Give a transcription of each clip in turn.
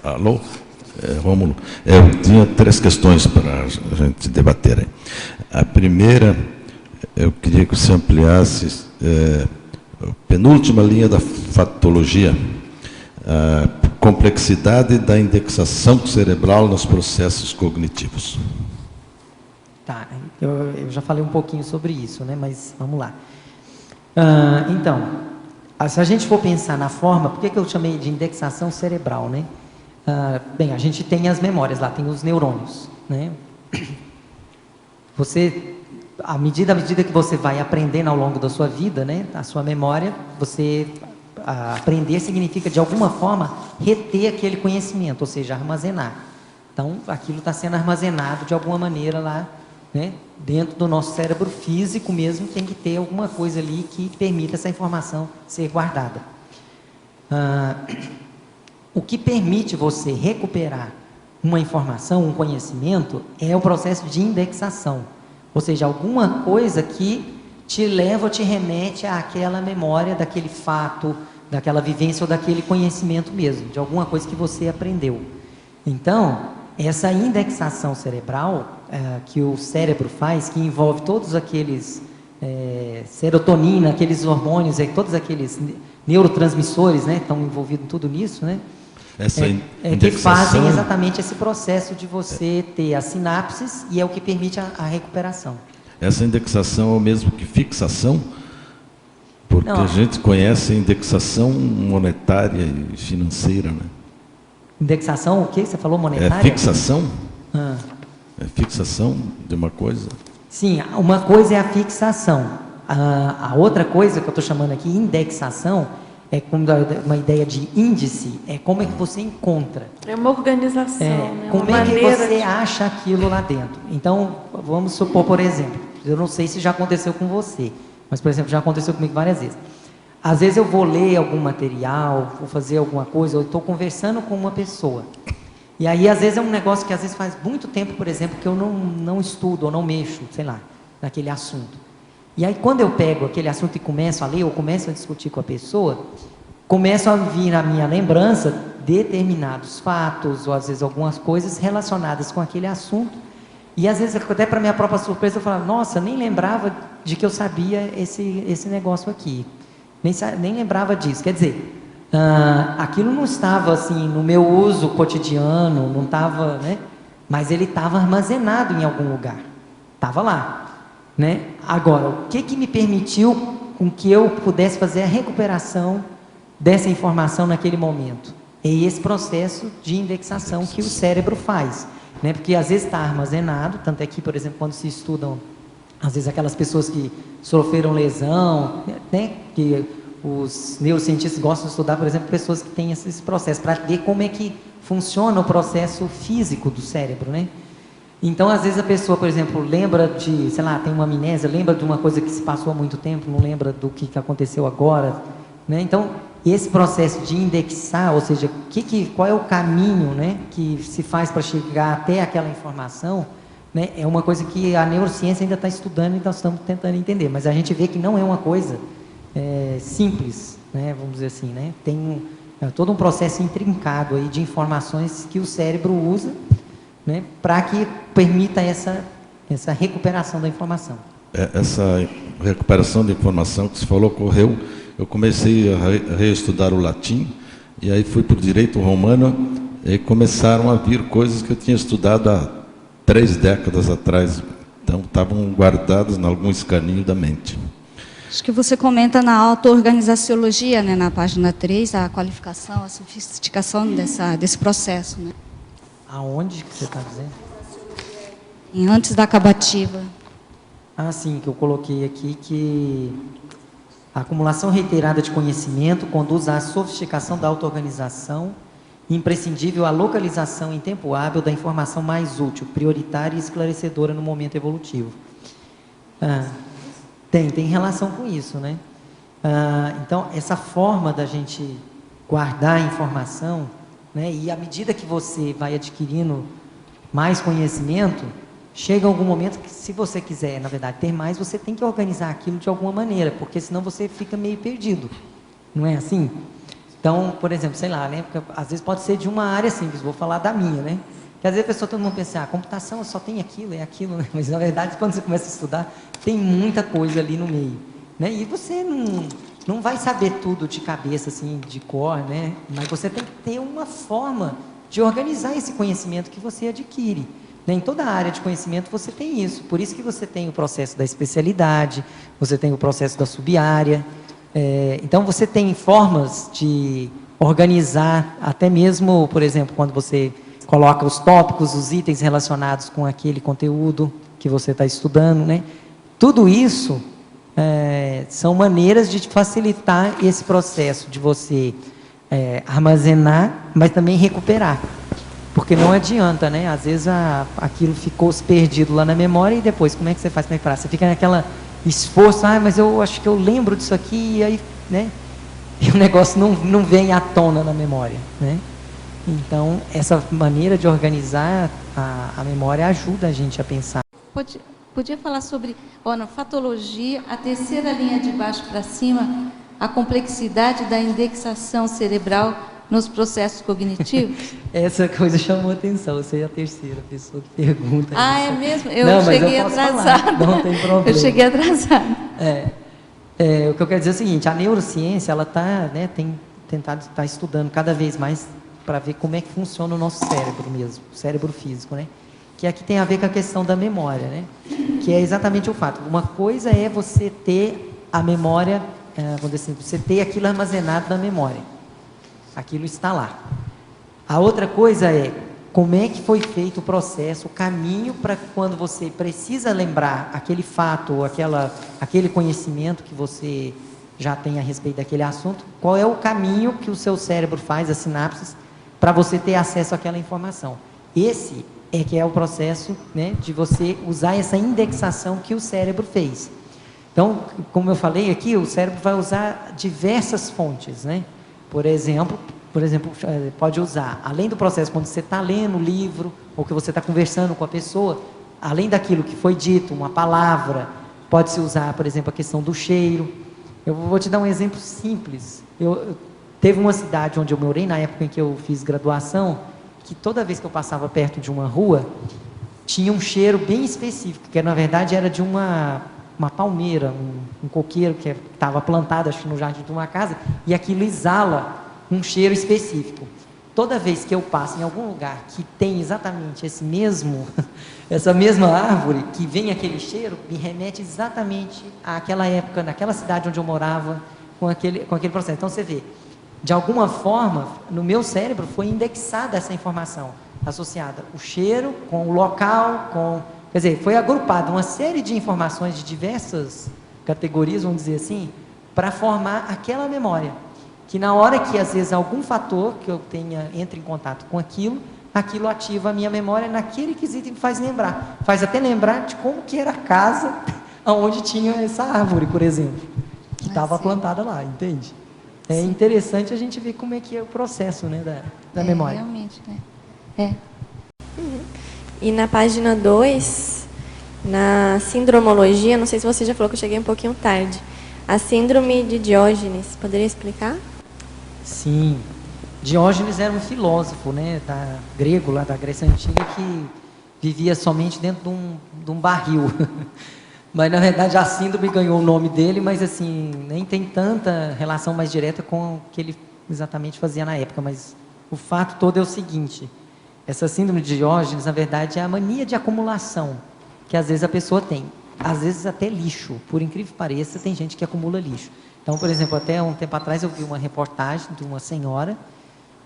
Alô? Rômulo, eu tinha 3 questões para a gente debater aí. A primeira, eu queria que você ampliasse a penúltima linha da fatologia, a complexidade da indexação cerebral nos processos cognitivos. Tá, eu já falei um pouquinho sobre isso, né? Mas vamos lá. Então, se a gente for pensar na forma, por que eu chamei de indexação cerebral, né? Bem, a gente tem as memórias lá, tem os neurônios, né? Você, à medida que você vai aprendendo ao longo da sua vida, né? A sua memória, você aprender significa, de alguma forma, reter aquele conhecimento, ou seja, armazenar. Então, aquilo está sendo armazenado de alguma maneira lá, né? Dentro do nosso cérebro físico mesmo, tem que ter alguma coisa ali que permita essa informação ser guardada. O que permite você recuperar uma informação, um conhecimento, é o processo de indexação. Ou seja, alguma coisa que te leva ou te remete àquela memória daquele fato, daquela vivência ou daquele conhecimento mesmo, de alguma coisa que você aprendeu. Então, essa indexação cerebral que o cérebro faz, que envolve todos aqueles serotonina, aqueles hormônios, todos aqueles neurotransmissores, né, estão envolvidos tudo nisso, né? Que fazem exatamente esse processo de você ter as sinapses, e é o que permite a recuperação. Essa indexação é o mesmo que fixação? Porque Não. A gente conhece a indexação monetária e financeira, né? Indexação, o que você falou, monetária? É fixação? É fixação de uma coisa? Sim, uma coisa é a fixação. A outra coisa que eu estou chamando aqui, indexação, é como uma ideia de índice, é como é que você encontra. É uma organização, né? Como é que você acha aquilo lá dentro. Então, vamos supor, por exemplo, eu não sei se já aconteceu com você, mas, por exemplo, já aconteceu comigo várias vezes. Às vezes eu vou ler algum material, vou fazer alguma coisa, ou estou conversando com uma pessoa. E aí, às vezes, é um negócio que às vezes faz muito tempo, por exemplo, que eu não estudo ou não mexo, sei lá, naquele assunto. E aí, quando eu pego aquele assunto e começo a ler, ou começo a discutir com a pessoa, começo a vir na minha lembrança determinados fatos, ou às vezes algumas coisas relacionadas com aquele assunto. E às vezes, até para minha própria surpresa, eu falo, nossa, nem lembrava de que eu sabia esse negócio aqui. Nem lembrava disso. Quer dizer, aquilo não estava assim no meu uso cotidiano, não estava, né? Mas ele estava armazenado em algum lugar. Estava lá. Né? Agora, o que me permitiu com que eu pudesse fazer a recuperação dessa informação naquele momento? É esse processo de indexação que o cérebro faz, né? Porque às vezes está armazenado, tanto é que, por exemplo, quando se estudam, às vezes aquelas pessoas que sofreram lesão, né? Que os neurocientistas gostam de estudar, por exemplo, pessoas que têm esse processo, para ver como é que funciona o processo físico do cérebro, né? Então, às vezes a pessoa, por exemplo, lembra de, sei lá, tem uma amnésia, lembra de uma coisa que se passou há muito tempo, não lembra do que aconteceu agora, né? Então, esse processo de indexar, ou seja, qual é o caminho, né, que se faz para chegar até aquela informação, né, é uma coisa que a neurociência ainda está estudando e nós estamos tentando entender, mas a gente vê que não é uma coisa simples, né, vamos dizer assim, né? Tem todo um processo intrincado aí de informações que o cérebro usa, né, para que permita essa recuperação da informação. Essa recuperação da informação que você falou ocorreu, eu comecei a reestudar o latim, e aí fui para o direito romano, e começaram a vir coisas que eu tinha estudado há 3 décadas atrás, então estavam guardadas em algum escaninho da mente. Acho que você comenta na auto-organizaciologia, né, na página 3, a qualificação, a sofisticação desse processo, né? Aonde que você está dizendo? Antes da acabativa. Sim, que eu coloquei aqui que a acumulação reiterada de conhecimento conduz à sofisticação da auto-organização, imprescindível à localização em tempo hábil da informação mais útil, prioritária e esclarecedora no momento evolutivo. Tem relação com isso, né? Então, essa forma da gente guardar a informação, né, e à medida que você vai adquirindo mais conhecimento, chega algum momento que, se você quiser, na verdade, ter mais, você tem que organizar aquilo de alguma maneira, porque senão você fica meio perdido. Não é assim? Então, por exemplo, sei lá, né? Porque, às vezes pode ser de uma área simples, vou falar da minha, né? Que às vezes a pessoa, todo mundo pensa, computação só tem aquilo, é aquilo, né? Mas na verdade, quando você começa a estudar, tem muita coisa ali no meio, né? E você não vai saber tudo de cabeça, assim, de cor, né? Mas você tem que ter uma forma de organizar esse conhecimento que você adquire. Né? Em toda a área de conhecimento você tem isso. Por isso que você tem o processo da especialidade, você tem o processo da subárea. Então você tem formas de organizar, até mesmo, por exemplo, quando você coloca os tópicos, os itens relacionados com aquele conteúdo que você está estudando, né? Tudo isso são maneiras de facilitar esse processo de você armazenar, mas também recuperar. Porque não adianta, né? Às vezes aquilo ficou perdido lá na memória e depois, como é que você faz para recuperar? Você fica naquela esforço, mas eu acho que eu lembro disso aqui, e aí, né? E o negócio não vem à tona na memória, né? Então, essa maneira de organizar a memória ajuda a gente a pensar. Podia falar sobre, na fatologia, a terceira linha de baixo para cima, a complexidade da indexação cerebral nos processos cognitivos? Essa coisa chamou a atenção, você é a terceira pessoa que pergunta isso. É mesmo? Eu cheguei atrasada. Não tem problema. Eu cheguei atrasada. O que eu quero dizer é o seguinte, a neurociência, ela tem tentado estar estudando cada vez mais para ver como é que funciona o nosso cérebro mesmo, o cérebro físico, né? Que aqui tem a ver com a questão da memória, né? Que é exatamente o fato. Uma coisa é você ter a memória, vamos dizer assim, você ter aquilo armazenado na memória. Aquilo está lá. A outra coisa é como é que foi feito o processo, o caminho para quando você precisa lembrar aquele fato ou aquele conhecimento que você já tem a respeito daquele assunto, qual é o caminho que o seu cérebro faz, as sinapses, para você ter acesso àquela informação. Esse que é o processo, né, de você usar essa indexação que o cérebro fez. Então, como eu falei aqui, o cérebro vai usar diversas fontes, né? Por exemplo, pode usar, além do processo, quando você está lendo o livro, ou que você está conversando com a pessoa, além daquilo que foi dito, uma palavra, pode-se usar, por exemplo, a questão do cheiro. Eu vou te dar um exemplo simples. Teve uma cidade onde eu morei, na época em que eu fiz graduação, que toda vez que eu passava perto de uma rua, tinha um cheiro bem específico, que na verdade era de uma palmeira, um coqueiro que estava plantado, acho que no jardim de uma casa, e aquilo exala um cheiro específico. Toda vez que eu passo em algum lugar que tem exatamente essa mesma árvore, que vem aquele cheiro, me remete exatamente àquela época, naquela cidade onde eu morava, com aquele processo. Então você vê, de alguma forma, no meu cérebro foi indexada essa informação associada, o cheiro com o local, quer dizer, foi agrupada uma série de informações de diversas categorias, vamos dizer assim, para formar aquela memória. Que na hora que, às vezes, algum fator que eu tenha entre em contato com aquilo ativa a minha memória naquele quesito e me faz lembrar. Faz até lembrar de como que era a casa onde tinha essa árvore, por exemplo, que estava plantada lá, entende? É interessante a gente ver como é que é o processo, né, da memória. Realmente, né? E na página 2, na sindromologia, não sei se você já falou que eu cheguei um pouquinho tarde, a síndrome de Diógenes, poderia explicar? Sim, Diógenes era um filósofo, né, grego, lá da Grécia Antiga, que vivia somente dentro de um barril. Mas, na verdade, a síndrome ganhou o nome dele, mas, assim, nem tem tanta relação mais direta com o que ele exatamente fazia na época. Mas o fato todo é o seguinte, essa síndrome de Diógenes, na verdade, é a mania de acumulação que, às vezes, a pessoa tem. Às vezes, até lixo. Por incrível que pareça, tem gente que acumula lixo. Então, por exemplo, até um tempo atrás eu vi uma reportagem de uma senhora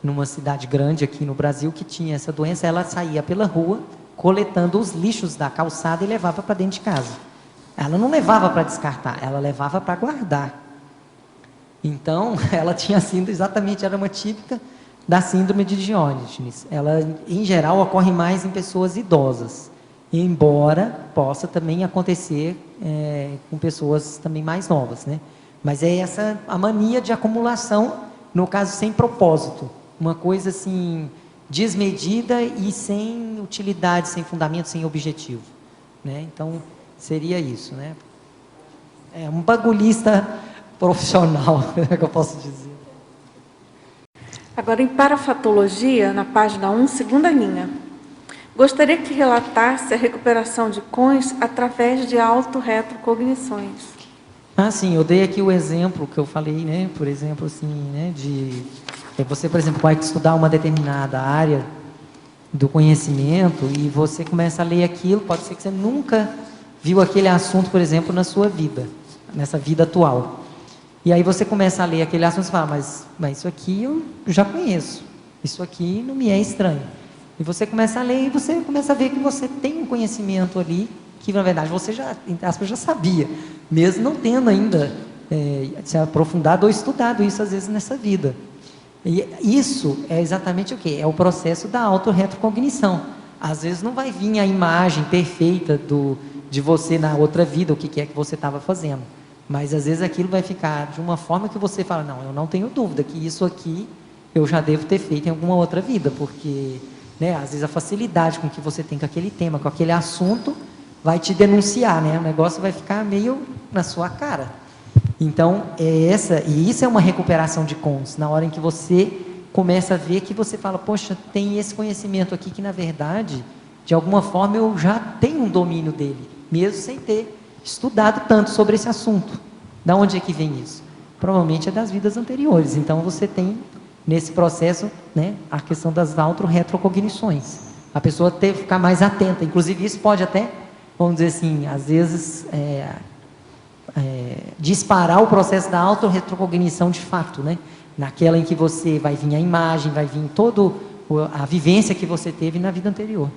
numa cidade grande aqui no Brasil que tinha essa doença. Ela saía pela rua coletando os lixos da calçada e levava para dentro de casa. Ela não levava para descartar, ela levava para guardar. Então, ela tinha sido exatamente, era uma típica da síndrome de Diógenes. Ela, em geral, ocorre mais em pessoas idosas, embora possa também acontecer com pessoas também mais novas, né? Mas é essa a mania de acumulação, no caso sem propósito, uma coisa assim desmedida e sem utilidade, sem fundamento, sem objetivo, né? Então seria isso, né? É um bagulhista profissional, que eu posso dizer. Agora, em parafatologia, na página 1, segunda linha. Gostaria que relatasse a recuperação de cons através de autorretrocognições. Ah, sim, eu dei aqui o exemplo que eu falei, né? Por exemplo, assim, né? Você, por exemplo, vai estudar uma determinada área do conhecimento e você começa a ler aquilo, pode ser que você nunca viu aquele assunto, por exemplo, na sua vida, nessa vida atual. E aí você começa a ler aquele assunto e fala, mas isso aqui eu já conheço, isso aqui não me é estranho. E você começa a ler e você começa a ver que você tem um conhecimento ali que, na verdade, você já, entre aspas, já sabia, mesmo não tendo ainda se aprofundado ou estudado isso, às vezes, nessa vida. E isso é exatamente o quê? É o processo da autorretrocognição. Às vezes não vai vir a imagem perfeita de você na outra vida, o que é que você estava fazendo. Mas às vezes aquilo vai ficar de uma forma que você fala, não, eu não tenho dúvida que isso aqui eu já devo ter feito em alguma outra vida, porque, né, às vezes a facilidade com que você tem com aquele tema, com aquele assunto, vai te denunciar, né? O negócio vai ficar meio na sua cara. Então, isso é uma recuperação de cons, na hora em que você começa a ver que você fala, poxa, tem esse conhecimento aqui que, na verdade, de alguma forma eu já tenho um domínio dele, mesmo sem ter estudado tanto sobre esse assunto. Da onde é que vem isso? Provavelmente é das vidas anteriores. Então, você tem, nesse processo, né, a questão das autorretrocognições. A pessoa ter que ficar mais atenta. Inclusive, isso pode até, vamos dizer assim, às vezes, disparar o processo da autorretrocognição de fato, né? Naquela em que você vai vir a imagem, vai vir toda a vivência que você teve na vida anterior.